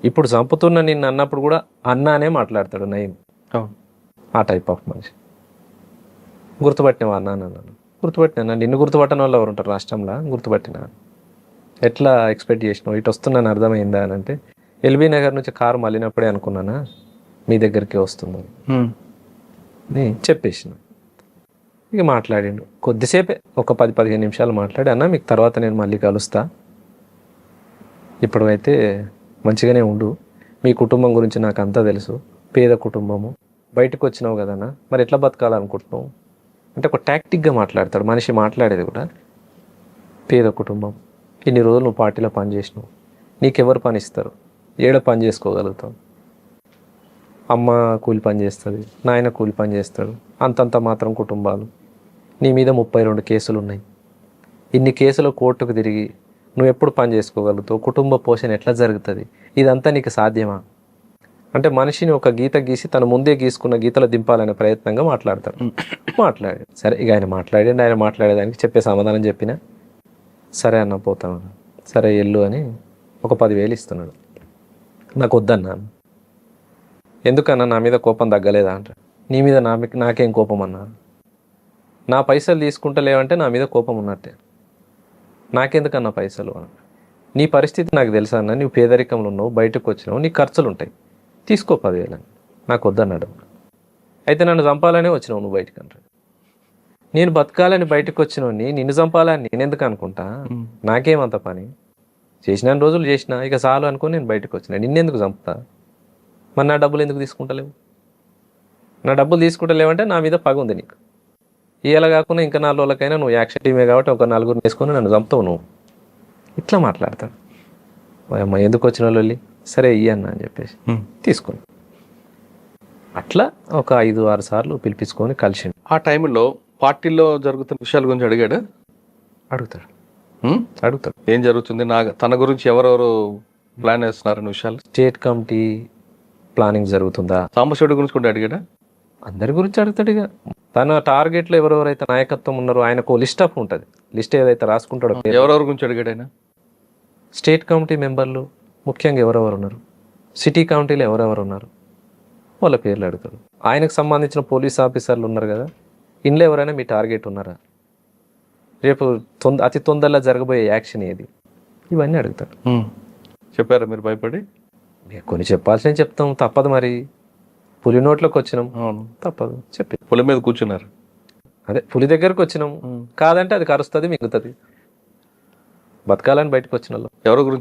ఇప్పుడు చంపుతున్న నిన్ను అన్నప్పుడు కూడా అన్నానే మాట్లాడతాడు నయం. అవును. ఆ టైప్ ఆఫ్ మనిషి. గుర్తుపట్టినవా అన్నా అన్నాను. గుర్తుపట్టినా. నిన్ను గుర్తుపట్టని వాళ్ళు ఎవరు ఉంటారు రాష్ట్రంలో? గుర్తుపట్టినా. ఎట్లా ఎక్స్పెక్ట్ చేసినావు? ఇటు వస్తున్నాను అర్థమైందా అని అంటే, ఎల్బీ నగర్ నుంచి కారు మళ్ళినప్పుడే అనుకున్నానా మీ దగ్గరికి వస్తుందని అని చెప్పేసిన. ఇక మాట్లాడిండు కొద్దిసేపే, ఒక 10-15 నిమిషాలు మాట్లాడి, అన్న మీకు తర్వాత నేను మళ్ళీ కలుస్తా, ఇప్పుడైతే మంచిగానే ఉండు, మీ కుటుంబం గురించి నాకు అంతా తెలుసు, పేద కుటుంబము, బయటకు వచ్చినావు కదన్నా, మరి ఎట్లా బతకాలనుకుంటున్నావు అంటే ఒక టాక్టిక్గా మాట్లాడతాడు మనిషి. మాట్లాడేది కూడా పేద కుటుంబం, ఇన్ని రోజులు నువ్వు పార్టీలో పని చేసినావు, నీకెవరు పని ఇస్తారు, ఏడ పని చేసుకోగలుగుతావు, అమ్మ కూలి పని చేస్తుంది, నాయన కూలి పని చేస్తాడు, అంతంత మాత్రం కుటుంబాలు, నీ మీద 32 కేసులు ఉన్నాయి, ఇన్ని కేసులు కోర్టుకు తిరిగి నువ్వు ఎప్పుడు పని చేసుకోగలుగుతావు, కుటుంబ పోషణ ఎట్లా జరుగుతుంది, ఇదంతా నీకు సాధ్యమా అంటే మనిషిని ఒక గీత గీసి తను ముందే గీసుకున్న గీతలో దింపాలనే ప్రయత్నంగా మాట్లాడతాడు. మాట్లాడాడు. సరే ఇక ఆయన మాట్లాడండి, ఆయన మాట్లాడేదానికి చెప్పే సమాధానం చెప్పినా, సరే అన్న పోతాను, సరే ఎల్లు అని ఒక 10,000 ఇస్తున్నాడు. నాకు వద్దన్నాను. ఎందుకన్నా నా మీద కోపం తగ్గలేదా అంటే, నీ మీద నాకేం కోపం అన్నా, నా పైసలు తీసుకుంటలేవంటే నా మీద కోపం ఉన్నట్టే, నాకెందుకన్నా పైసలు అన్న, నీ పరిస్థితి నాకు తెలుసా అన్న, నువ్వు పేదరికంలో ఉన్నావు, బయటకు వచ్చినావు, నీ ఖర్చులు ఉంటాయి, తీసుకో 10,000 అని. నాకు వద్దన్నాడు. అయితే నన్ను చంపాలనే వచ్చినావు నువ్వు బయటకు అంటాడు. నేను బతకాలని బయటకు వచ్చినోని నిన్ను చంపాలని నేనెందుకు అనుకుంటా, నాకేమంత పని, చేసిన రోజులు చేసిన, ఇక చాలు అనుకుని నేను బయటకు వచ్చిన, నిన్నెందుకు చంపుతా, మరి నా డబ్బులు ఎందుకు తీసుకుంటలేవు, నా డబ్బులు తీసుకుంటలేవంటే నా మీద పగ ఉంది నీకు, ఇలా కాకుండా ఇంకా 4 రోజులకైనా నువ్వు యాక్షన్ టీమే కాబట్టి ఒక 4 వేసుకొని నన్ను చంపుతావు నువ్వు, ఇట్లా మాట్లాడతాడు. అమ్మ ఎందుకు వచ్చిన వాళ్ళు, సరే ఇయ్యన్న అని చెప్పేసి తీసుకుని అట్లా ఒక 5-6 సార్లు పిలిపించుకొని కలిసిండు. ఆ టైంలో పార్టీలో జరుగుతున్న విషయాల గురించి అడిగాడు. అడుగుతాడు ఏం జరుగుతుంది, తన గురించి ఎవరెవరు ప్లాన్ వేస్తున్నారని విషయాలు. స్టేట్ కమిటీ ప్లానింగ్ జరుగుతుందా, సాంబశివుడి గురించి కూడా అడిగాడా? అందరి గురించి అడుగుతాడు. ఇక తన టార్గెట్లో ఎవరెవరైతే నాయకత్వం ఉన్నారో ఆయనకు లిస్ట్ ఆఫ్ ఉంటుంది, లిస్ట్ ఏదైతే రాసుకుంటాడో ఎవరెవరి గురించి అడిగాడు ఆయన. స్టేట్ కమిటీ మెంబర్లు ముఖ్యంగా ఎవరెవరు ఉన్నారు, సిటీ కమిటీలో ఎవరెవరు ఉన్నారు వాళ్ళ పేర్లు అడుగుతాడు. ఆయనకు సంబంధించిన పోలీస్ ఆఫీసర్లు ఉన్నారు కదా, ఇంట్లో ఎవరైనా మీ టార్గెట్ ఉన్నారా, రేపు అతి తొందరలో జరగబోయే యాక్షన్ ఏది, ఇవన్నీ అడుగుతాడు. చెప్పారా మీరు భయపడి? కొన్ని చెప్పాల్సిన చెప్తాం, తప్పదు మరి, పులి నోట్లోకి వచ్చినాం, అవును తప్పదు చెప్పి. పులి మీద కూర్చున్నారు. అదే పులి దగ్గరకు వచ్చినాం, కాదంటే అది కరుస్తుంది మిగుతుంది, బతకాలని బయటకు వచ్చిన వాళ్ళు. ఎవరి గురించి